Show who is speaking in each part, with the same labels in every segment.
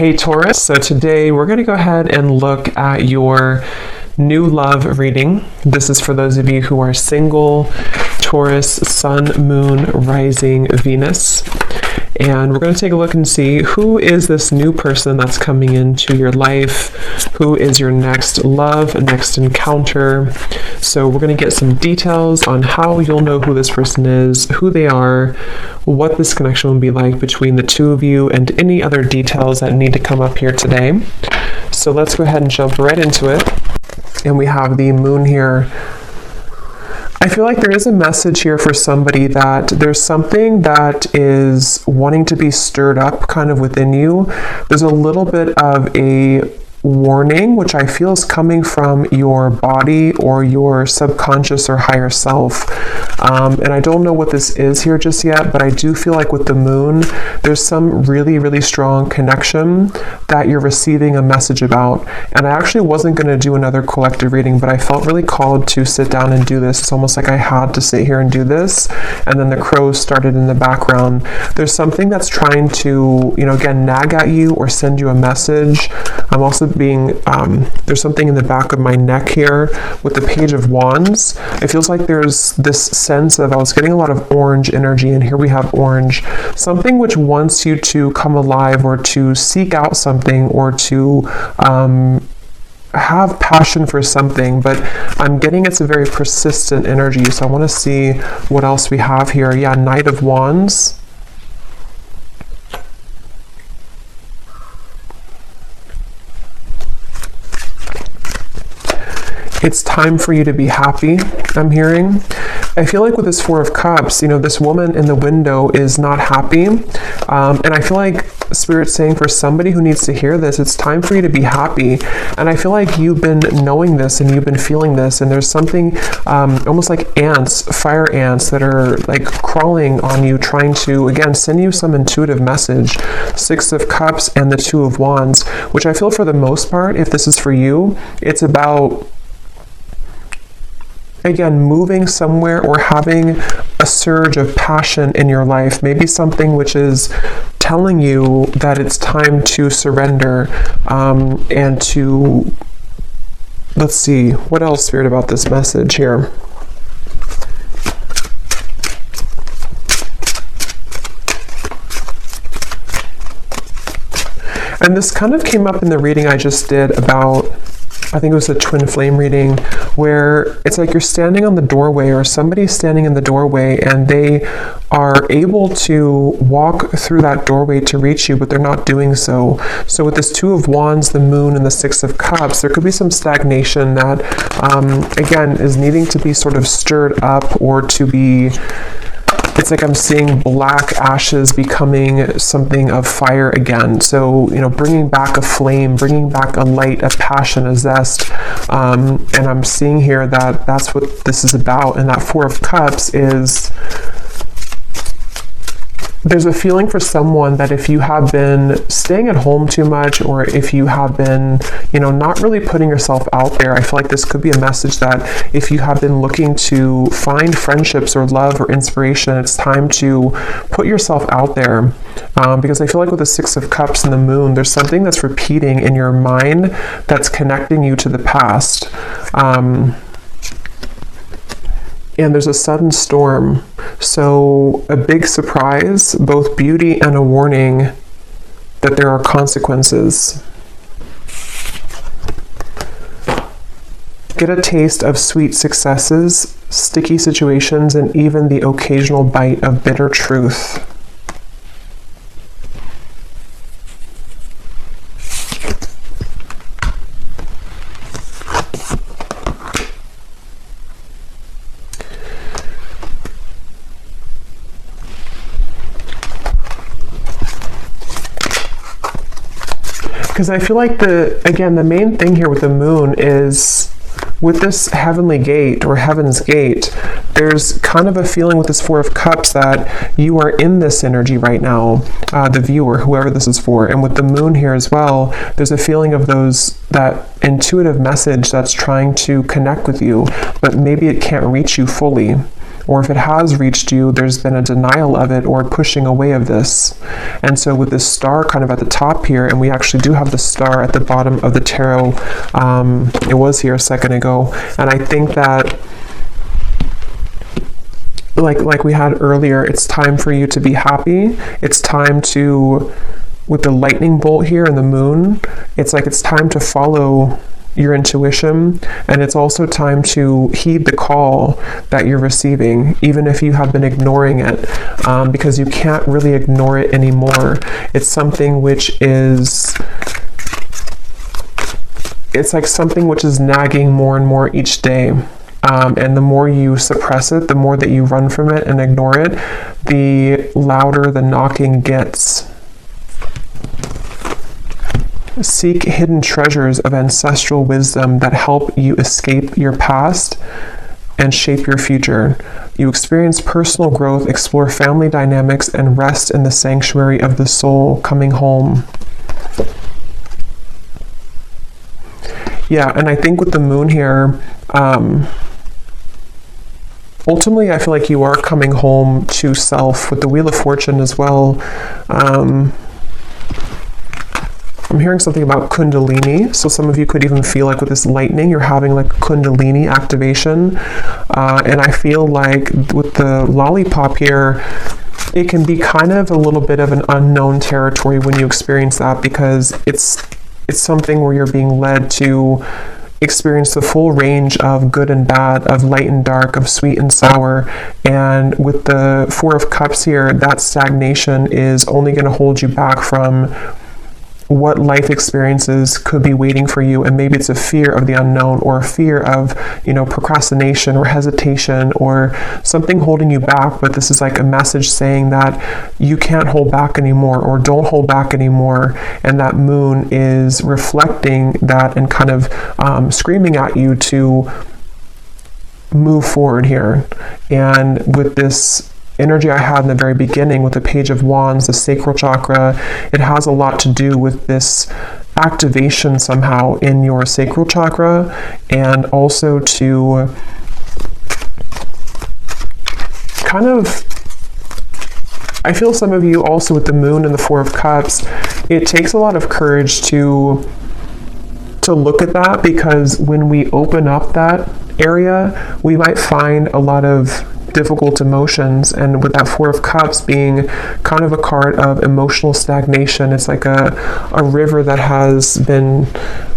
Speaker 1: Hey Taurus, so today we're going to go ahead and look at your new love reading. This is for those of you who are single, Taurus, Sun, Moon, Rising, Venus. And we're going to take a look and see who is this new person that's coming into your life, who is your next love, next encounter. So we're going to get some details on how you'll know who this person is, who they are, what this connection will be like between the two of you, and any other details that need to come up here today. So let's go ahead and jump right into it. And we have the moon here. I feel like there is a message here for somebody that there's something that is wanting to be stirred up kind of within you. There's a little bit of a warning, which I feel is coming from your body or your subconscious or higher self. And I don't know what this is here just yet, but I do feel like with the moon, there's some really, really strong connection that you're receiving a message about. And I actually wasn't going to do another collective reading, but I felt really called to sit down and do this. It's almost like I had to sit here and do this. And then the crows started in the background. There's something that's trying to, again, nag at you or send you a message. I'm also there's something in the back of my neck here with the Page of Wands. It feels like there's this sense of, I was getting a lot of orange energy, and here we have orange. Something which wants you to come alive or to seek out something or to have passion for something, but I'm getting it's a very persistent energy. So I want to see what else we have here. Yeah, Knight of Wands. It's time for you to be happy, I'm hearing. I feel like with this Four of Cups, this woman in the window is not happy. And I feel like Spirit's saying for somebody who needs to hear this, it's time for you to be happy. And I feel like you've been knowing this and you've been feeling this, and there's something almost like ants, fire ants that are like crawling on you, trying to, again, send you some intuitive message. Six of Cups and the Two of Wands, which I feel for the most part, if this is for you, it's about, again, moving somewhere or having a surge of passion in your life, maybe something which is telling you that it's time to surrender and to, let's see, what else, Spirit, about this message here? And this kind of came up in the reading I just did about, I think it was a twin flame reading, where it's like you're standing on the doorway or somebody's standing in the doorway and they are able to walk through that doorway to reach you, but they're not doing so. So with this Two of Wands, the Moon, and the Six of Cups, there could be some stagnation that, again, is needing to be sort of stirred up or to be, it's like I'm seeing black ashes becoming something of fire again. So, bringing back a flame, bringing back a light, a passion, a zest. And I'm seeing here that that's what this is about. And that Four of Cups is, there's a feeling for someone that if you have been staying at home too much, or if you have been, not really putting yourself out there, I feel like this could be a message that if you have been looking to find friendships or love or inspiration, it's time to put yourself out there. Because I feel like with the Six of Cups and the Moon, there's something that's repeating in your mind that's connecting you to the past. And there's a sudden storm. So a big surprise, both beauty and a warning that there are consequences. Get a taste of sweet successes, sticky situations, and even the occasional bite of bitter truth. Because I feel like the main thing here with the moon is with this heavenly gate or heaven's gate, there's kind of a feeling with this Four of Cups that you are in this energy right now, the viewer, whoever this is for. And with the moon here as well, there's a feeling of that intuitive message that's trying to connect with you, but maybe it can't reach you fully. or if it has reached you, there's been a denial of it or pushing away of this. And so with this star kind of at the top here, and we actually do have the star at the bottom of the tarot, it was here a second ago, and I think that like we had earlier, it's time for you to be happy. It's time to, with the lightning bolt here and the moon, it's like it's time to follow your intuition, and it's also time to heed the call that you're receiving, even if you have been ignoring it, because you can't really ignore it anymore. It's something which is, it's like something which is nagging more and more each day. And the more you suppress it, the more that you run from it and ignore it, the louder the knocking gets. Seek hidden treasures of ancestral wisdom that help you escape your past and shape your future. You experience personal growth, explore family dynamics, and rest in the sanctuary of the soul, coming home. Yeah, and I think with the moon here, ultimately I feel like you are coming home to self, with the Wheel of Fortune as well. I'm hearing something about Kundalini, so some of you could even feel like with this lightning, you're having like Kundalini activation, and I feel like with the lollipop here, it can be kind of a little bit of an unknown territory when you experience that, because it's something where you're being led to experience the full range of good and bad, of light and dark, of sweet and sour. And with the Four of Cups here, that stagnation is only going to hold you back from what life experiences could be waiting for you. And maybe it's a fear of the unknown, or a fear of, procrastination or hesitation or something holding you back. But this is like a message saying that you can't hold back anymore, or don't hold back anymore. And that moon is reflecting that and kind of screaming at you to move forward here. And with this energy I had in the very beginning with the Page of Wands, the sacral chakra, it has a lot to do with this activation somehow in your sacral chakra, and also to kind of, I feel some of you also with the moon and the Four of Cups, it takes a lot of courage to look at that, because when we open up that area, we might find a lot of difficult emotions. And with that Four of Cups being kind of a card of emotional stagnation, it's like a river that has been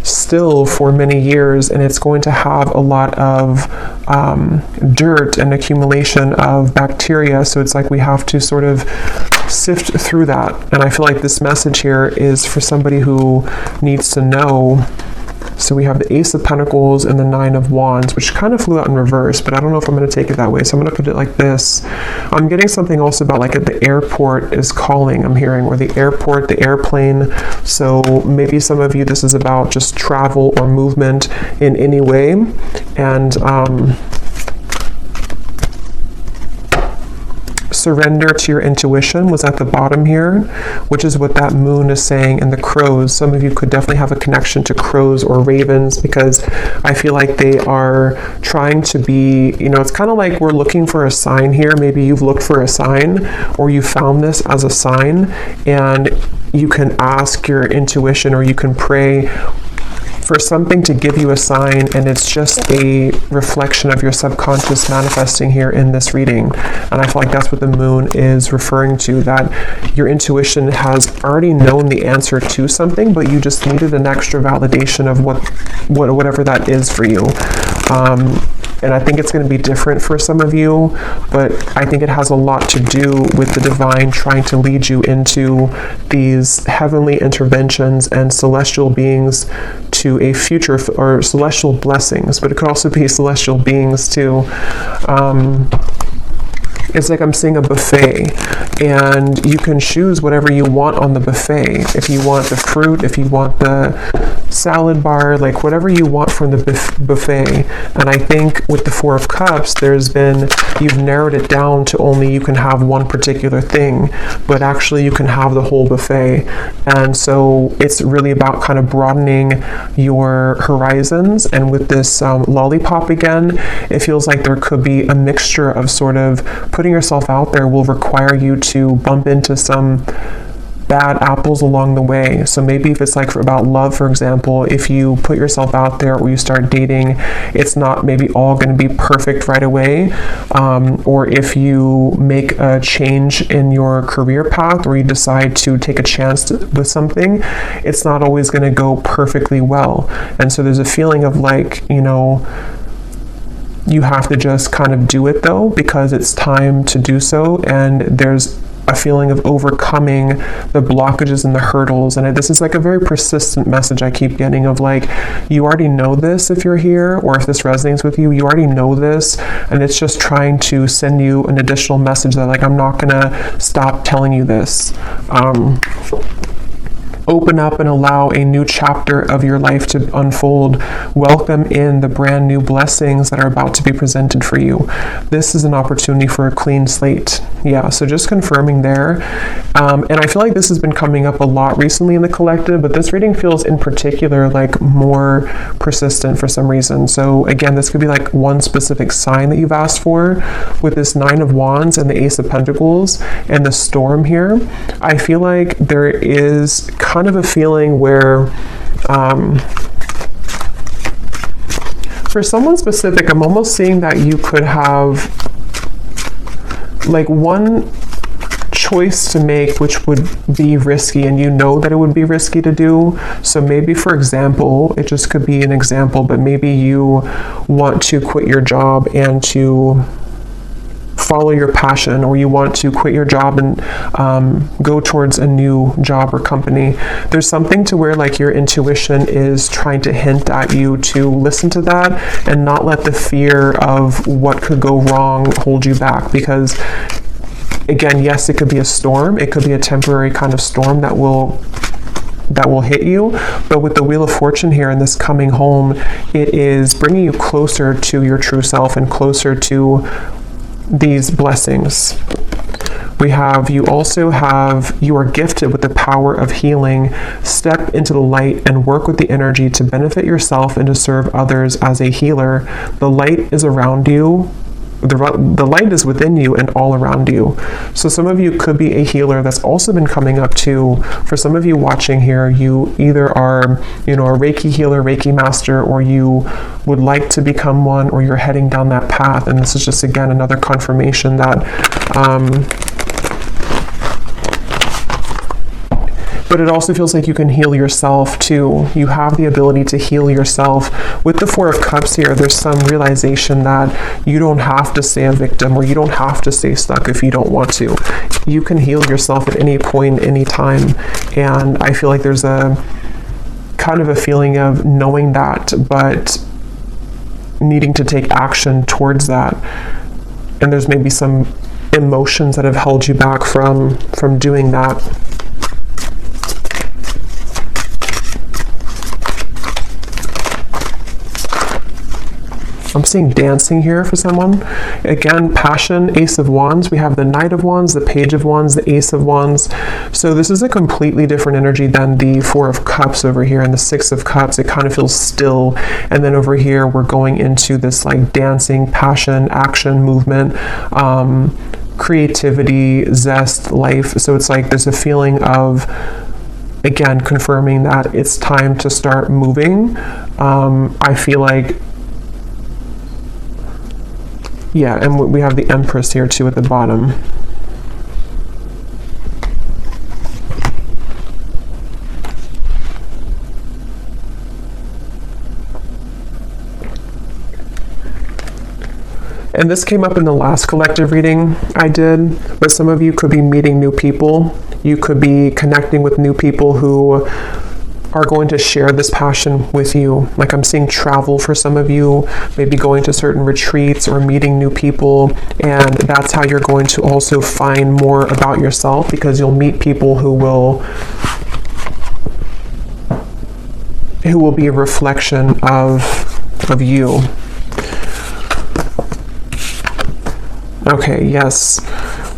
Speaker 1: still for many years, and it's going to have a lot of dirt and accumulation of bacteria. So it's like we have to sort of sift through that. And I feel like this message here is for somebody who needs to know. So we have the Ace of Pentacles and the Nine of Wands, which kind of flew out in reverse, but I don't know if I'm going to take it that way. So I'm going to put it like this. I'm getting something also about like at the airport is calling, I'm hearing, or the airport, the airplane. So maybe some of you, this is about just travel or movement in any way. And surrender to your intuition was at the bottom here, which is what that moon is saying. And the crows, some of you could definitely have a connection to crows or ravens, because I feel like they are trying to be, it's kind of like we're looking for a sign here. Maybe you've looked for a sign, or you found this as a sign, and you can ask your intuition, or you can pray for something to give you a sign, and it's just a reflection of your subconscious manifesting here in this reading. And I feel like that's what the moon is referring to, that your intuition has already known the answer to something, but you just needed an extra validation of whatever that is for you. And I think it's going to be different for some of you, but I think it has a lot to do with the divine trying to lead you into these heavenly interventions and celestial beings to a future, or celestial blessings, but it could also be celestial beings too. It's like I'm seeing a buffet, and you can choose whatever you want on the buffet. If you want the fruit, if you want the salad bar, like whatever you want from the buffet. And I think with the Four of Cups, you've narrowed it down to only you can have one particular thing, but actually you can have the whole buffet. And so it's really about kind of broadening your horizons. And with this lollipop again, it feels like there could be a mixture of sort of putting yourself out there will require you to bump into some bad apples along the way. So maybe if it's like about love, for example, if you put yourself out there or you start dating, it's not maybe all going to be perfect right away. Or if you make a change in your career path or you decide to take a chance with something, it's not always going to go perfectly well. And so there's a feeling of like, you have to just kind of do it though, because it's time to do so. And there's a feeling of overcoming the blockages and the hurdles. And this is like a very persistent message I keep getting of like, you already know this if you're here, or if this resonates with you, you already know this. And it's just trying to send you an additional message that like, I'm not gonna stop telling you this. Open up and allow a new chapter of your life to unfold. Welcome in the brand new blessings that are about to be presented for you. This is an opportunity for a clean slate. Yeah, so just confirming there. And I feel like this has been coming up a lot recently in the collective, but this reading feels in particular like more persistent for some reason. So again, this could be like one specific sign that you've asked for. With this Nine of Wands and the Ace of Pentacles and the Storm here, I feel like there is kind of a feeling where for someone specific, I'm almost seeing that you could have like one choice to make which would be risky, and you know that it would be risky to do. So maybe, for example, it just could be an example, but maybe you want to quit your job and to follow your passion, or you want to quit your job and go towards a new job or company. There's something to where like your intuition is trying to hint at you to listen to that and not let the fear of what could go wrong hold you back. Because again, yes, it could be a storm. It could be a temporary kind of storm that will hit you. But with the Wheel of Fortune here and this coming home, it is bringing you closer to your true self and closer to these blessings. You are gifted with the power of healing. Step into the light and work with the energy to benefit yourself and to serve others as a healer. The light is around you. The light is within you and all around you. So some of you could be a healer. That's also been coming up too. For some of you watching here, you either are, a Reiki healer, Reiki master, or you would like to become one, or you're heading down that path. And this is just, again, another confirmation that but it also feels like you can heal yourself too. You have the ability to heal yourself. With the Four of Cups here, there's some realization that you don't have to stay a victim, or you don't have to stay stuck if you don't want to. You can heal yourself at any point, any time. And I feel like there's a kind of a feeling of knowing that, but needing to take action towards that. And there's maybe some emotions that have held you back from doing that. I'm seeing dancing here for someone. Again, passion, Ace of Wands. We have the Knight of Wands, the Page of Wands, the Ace of Wands. So this is a completely different energy than the Four of Cups over here and the Six of Cups. It kind of feels still. And then over here, we're going into this like dancing, passion, action, movement, creativity, zest, life. So it's like there's a feeling of, again, confirming that it's time to start moving. I feel like, yeah, and we have the Empress here too at the bottom. And this came up in the last collective reading I did, but some of you could be meeting new people. You could be connecting with new people who are going to share this passion with you. Like I'm seeing travel for some of you, maybe going to certain retreats or meeting new people. And that's how you're going to also find more about yourself, because you'll meet people who will who will be a reflection of you. Okay, yes.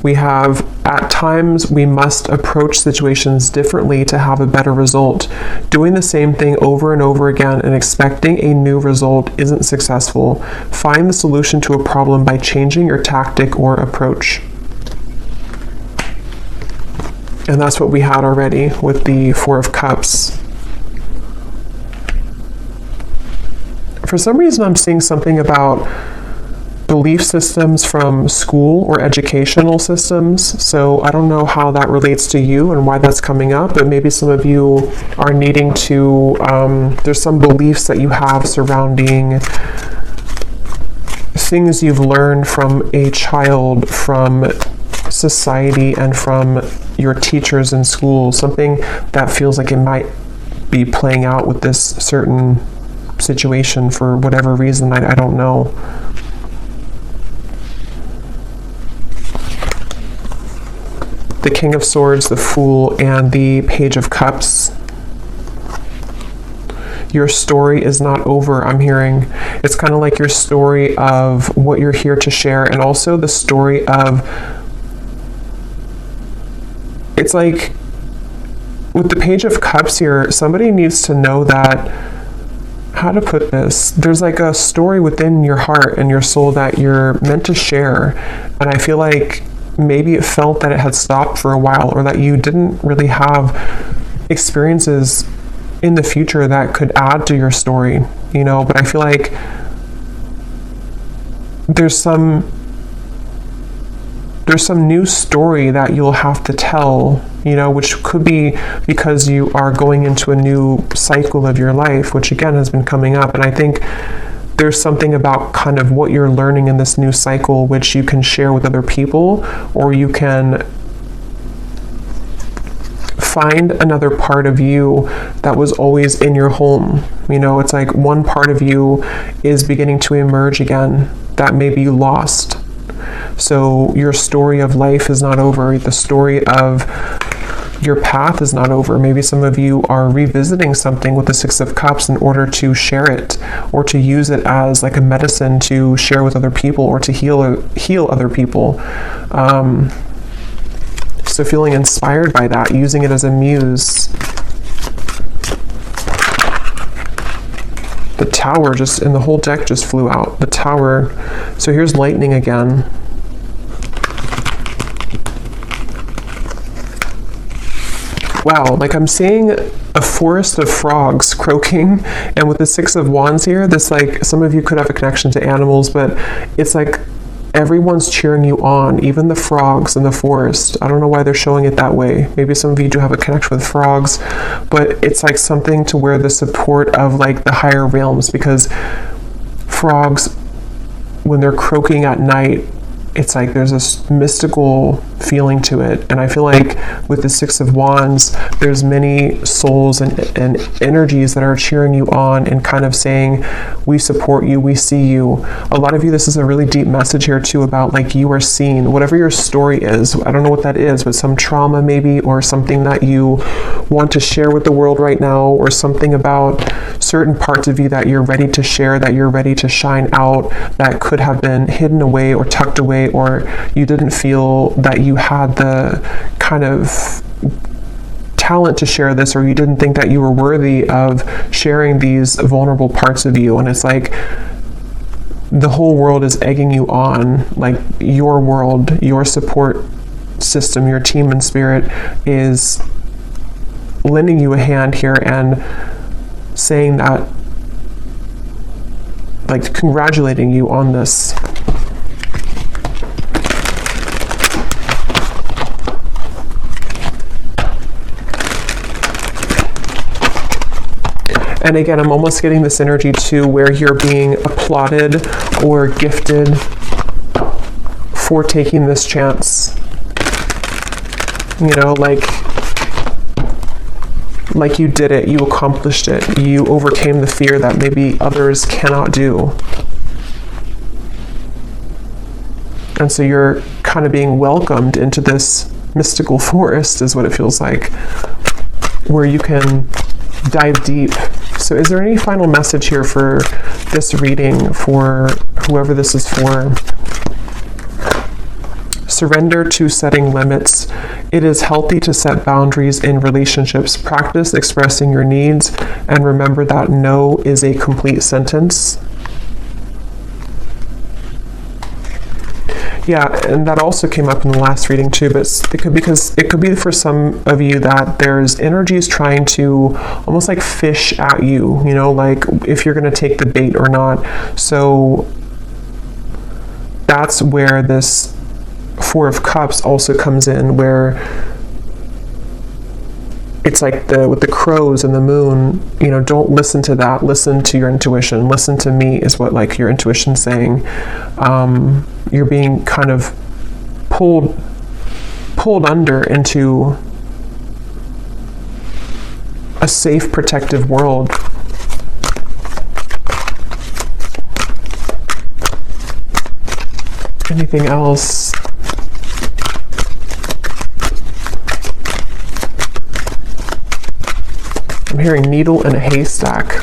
Speaker 1: We have, at times, we must approach situations differently to have a better result. Doing the same thing over and over again and expecting a new result isn't successful. Find the solution to a problem by changing your tactic or approach. And that's what we had already with the Four of Cups. For some reason, I'm seeing something about belief systems from school or educational systems. So I don't know how that relates to you and why that's coming up, but maybe some of you are needing to, there's some beliefs that you have surrounding things you've learned from a child, from society, and from your teachers in school. Something that feels like it might be playing out with this certain situation for whatever reason, I don't know. The King of Swords, the Fool, and the Page of Cups. Your story is not over, I'm hearing. It's kind of like your story of what you're here to share, and also the story of, it's like, with the Page of Cups here, somebody needs to know that, how to put this, there's like a story within your heart and your soul that you're meant to share, and I feel like maybe it felt that it had stopped for a while, or that you didn't really have experiences in the future that could add to your story, you know, but I feel like there's some new story that you'll have to tell, you know, which could be because you are going into a new cycle of your life, which again has been coming up. And I think there's something about kind of what you're learning in this new cycle, which you can share with other people, or you can find another part of you that was always in your home. You know, it's like one part of you is beginning to emerge again that maybe you lost. So your story of life is not over. The story of your path is not over. Maybe some of you are revisiting something with the Six of Cups in order to share it, or to use it as like a medicine to share with other people, or to heal other people. So feeling inspired by that, using it as a muse. The Tower just, and the whole deck just flew out. The Tower. So here's lightning again. Wow, like I'm seeing a forest of frogs croaking, and with the Six of Wands here, this, like, some of you could have a connection to animals, but it's like everyone's cheering you on, even the frogs in the forest. I don't know why they're showing it that way. Maybe some of you do have a connection with frogs, but it's like something to where the support of like the higher realms, because frogs, when they're croaking at night, it's like there's this mystical feeling to it. And I feel like with the Six of Wands, there's many souls and energies that are cheering you on and kind of saying, we support you, we see you. A lot of you, this is a really deep message here too about like you are seen. Whatever your story is, I don't know what that is, but some trauma maybe, or something that you want to share with the world right now, or something about certain parts of you that you're ready to share, that you're ready to shine out, that could have been hidden away or tucked away, or you didn't feel that you had the kind of talent to share this, or you didn't think that you were worthy of sharing these vulnerable parts of you. And it's like the whole world is egging you on, like your world, your support system, your team and spirit is lending you a hand here and saying that, like congratulating you on this. And again, I'm almost getting this energy too, where you're being applauded or gifted for taking this chance. You know, like you did it, you accomplished it, you overcame the fear that maybe others cannot do. And so you're kind of being welcomed into this mystical forest, is what it feels like, where you can dive deep, So is there any final message here for this reading, for whoever this is for? Surrender to setting limits. It is healthy to set boundaries in relationships. Practice expressing your needs and remember that no is a complete sentence. Yeah, and that also came up in the last reading too, but because it could be for some of you that there's energies trying to almost like fish at you, you know, like if you're going to take the bait or not. So that's where this Four of Cups also comes in, where it's like with the crows and the moon, you know, don't listen to that. Listen to your intuition. Listen to me is what like your intuition's saying. You're being kind of pulled under into a safe, protective world. Anything else? I'm hearing needle in a haystack.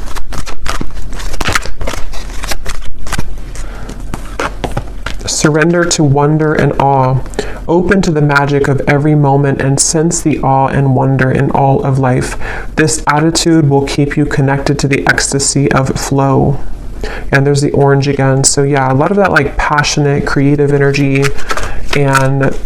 Speaker 1: Surrender to wonder and awe. Open to the magic of every moment and sense the awe and wonder in all of life. This attitude will keep you connected to the ecstasy of flow. And there's the orange again. So yeah, a lot of that like passionate, creative energy, and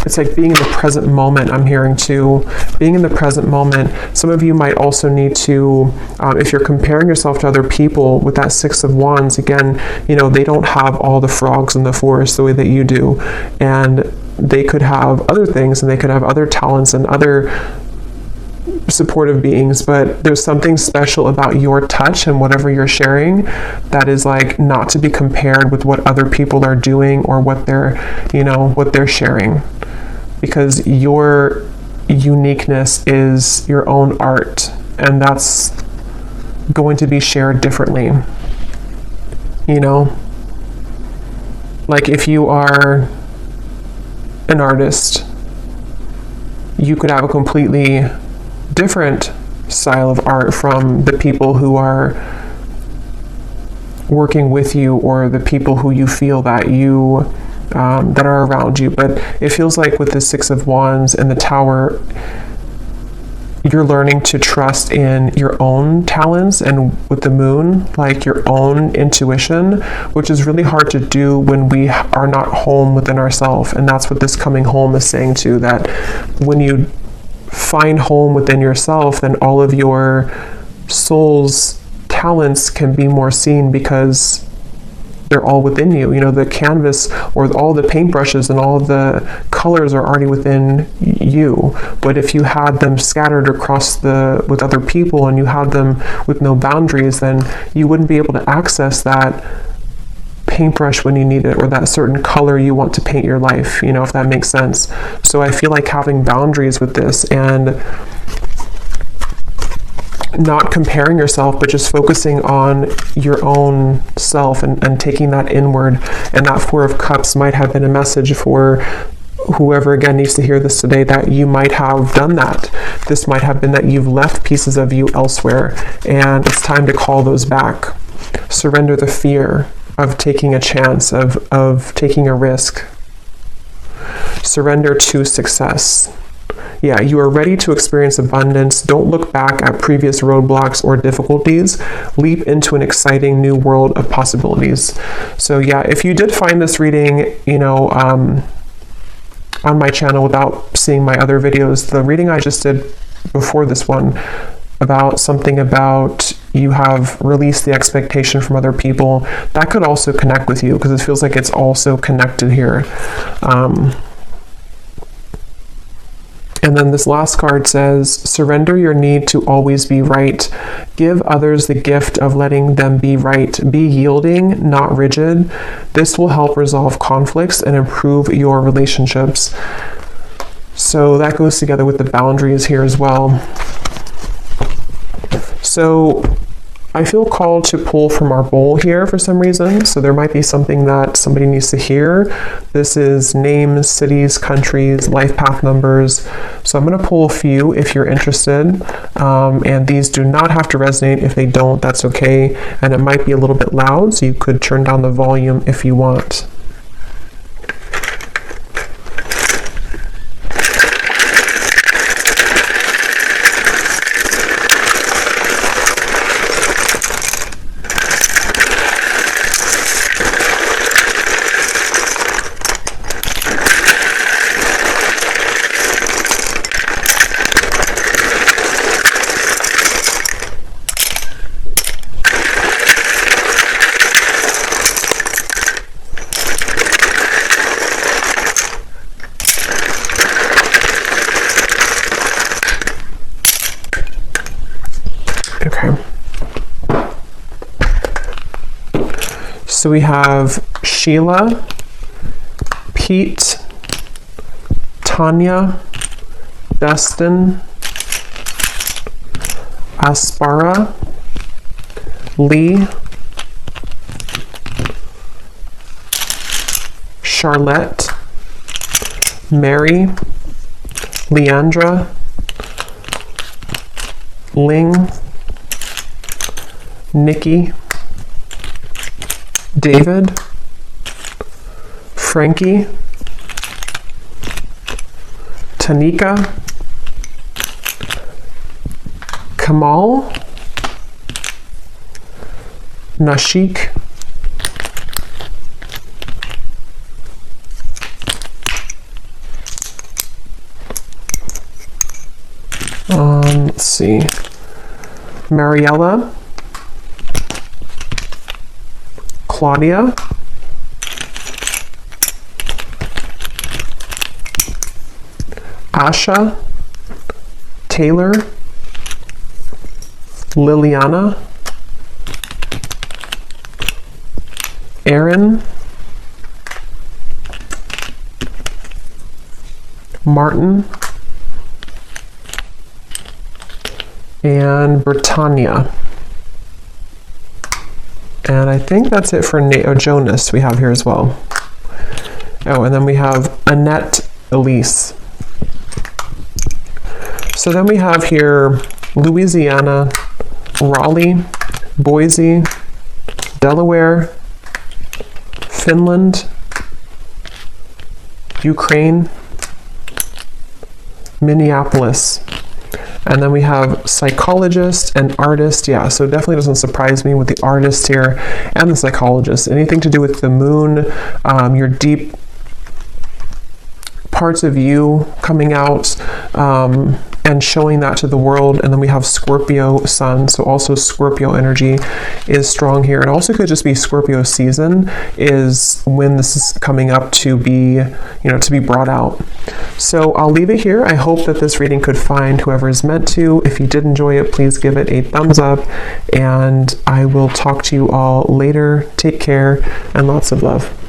Speaker 1: it's like being in the present moment. I'm hearing too, being in the present moment. Some of you might also need to, if you're comparing yourself to other people with that Six of Wands, again, you know, they don't have all the frogs in the forest the way that you do. And they could have other things, and they could have other talents and other supportive beings, but there's something special about your touch and whatever you're sharing that is like not to be compared with what other people are doing or what they're, you know, what they're sharing. Because your uniqueness is your own art, and that's going to be shared differently. You know, like if you are an artist, you could have a completely different style of art from the people who are working with you or the people who you feel that you that are around you. But it feels like with the Six of Wands and the Tower, you're learning to trust in your own talents, and with the Moon, like your own intuition, which is really hard to do when we are not home within ourselves. And that's what this coming home is saying too, that when you find home within yourself, then all of your soul's talents can be more seen because they're all within you. You know, the canvas or all the paintbrushes and all the colors are already within you. But if you had them scattered across with other people, and you had them with no boundaries, then you wouldn't be able to access that paintbrush when you need it, or that certain color you want to paint your life, you know, if that makes sense. So I feel like having boundaries with this, and not comparing yourself, but just focusing on your own self and taking that inward. And that Four of Cups might have been a message for whoever again needs to hear this today, that you might have done that. This might have been that you've left pieces of you elsewhere, and it's time to call those back. Surrender the fear of taking a chance, of taking a risk. Surrender to success. Yeah, you are ready to experience abundance. Don't look back at previous roadblocks or difficulties. Leap into an exciting new world of possibilities. So yeah, if you did find this reading, you know, on my channel without seeing my other videos, the reading I just did before this one about something about you have released the expectation from other people, that could also connect with you, because it feels like it's also connected here. And then this last card says, surrender your need to always be right. Give others the gift of letting them be right. Be yielding, not rigid. This will help resolve conflicts and improve your relationships. So that goes together with the boundaries here as well. So I feel called to pull from our bowl here for some reason, so there might be something that somebody needs to hear. This is names, cities, countries, life path numbers. So I'm going to pull a few if you're interested, and these do not have to resonate. If they don't, that's okay, and it might be a little bit loud, so you could turn down the volume if you want. Okay. So we have Sheila, Pete, Tanya, Destin, Aspara, Lee, Charlotte, Mary, Leandra, Ling, Nikki, David, Frankie, Tanika, Kamal, Nashik, let's see, Mariella, Claudia, Asha, Taylor, Liliana, Aaron, Martin, and Britannia. And I think that's it for Jonas we have here as well. Oh, and then we have Annette Elise. So then we have here Louisiana, Raleigh, Boise, Delaware, Finland, Ukraine, Minneapolis. And then we have psychologist and artist. Yeah, so it definitely doesn't surprise me with the artist here and the psychologist. Anything to do with the moon, your deep parts of you coming out and showing that to the world. And then we have Scorpio sun, so also Scorpio energy is strong here. It also could just be Scorpio season is when this is coming up to be, to be brought out. So I'll leave it here. I hope that this reading could find whoever is meant to. If you did enjoy it, please give it a thumbs up, and I will talk to you all later. Take care and lots of love.